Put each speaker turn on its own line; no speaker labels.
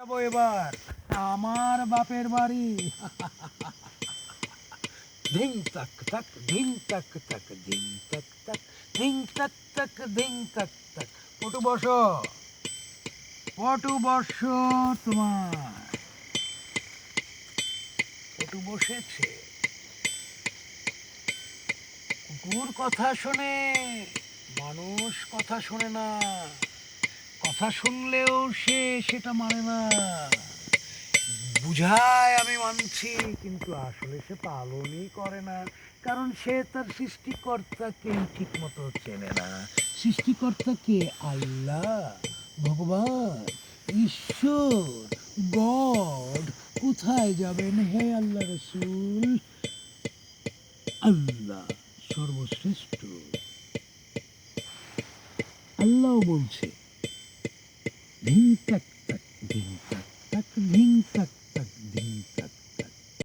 যাবো এবার আমার বাপের বাড়ি। ধিং তাক তাক ধিং তাক তাক ধিং তাক তাক ধিং তাক তাক ধিং তাক তাক। পটু বসো, পটু বসো, তোমার পটু বসেছে। কুকুর কথা শোনে, মানুষ কথা শোনে না। কথা শুনলেও সে সেটা মানে না। বুঝায় আমি মানছি, কিন্তু আসলে সে পালনই করে না। কারণ সে তার সৃষ্টিকর্তাকেই ঠিক মতো চেনে না। সৃষ্টিকর্তাকে আল্লাহ, ভগবান, ঈশ্বর, গড। কোথায় যাবেন হে আল্লাহ রসুল? আল্লাহ সর্বশ্রেষ্ঠ। আল্লাহ বলছে ধিং তাক তাক ধিং তাক তাক ধিং তাক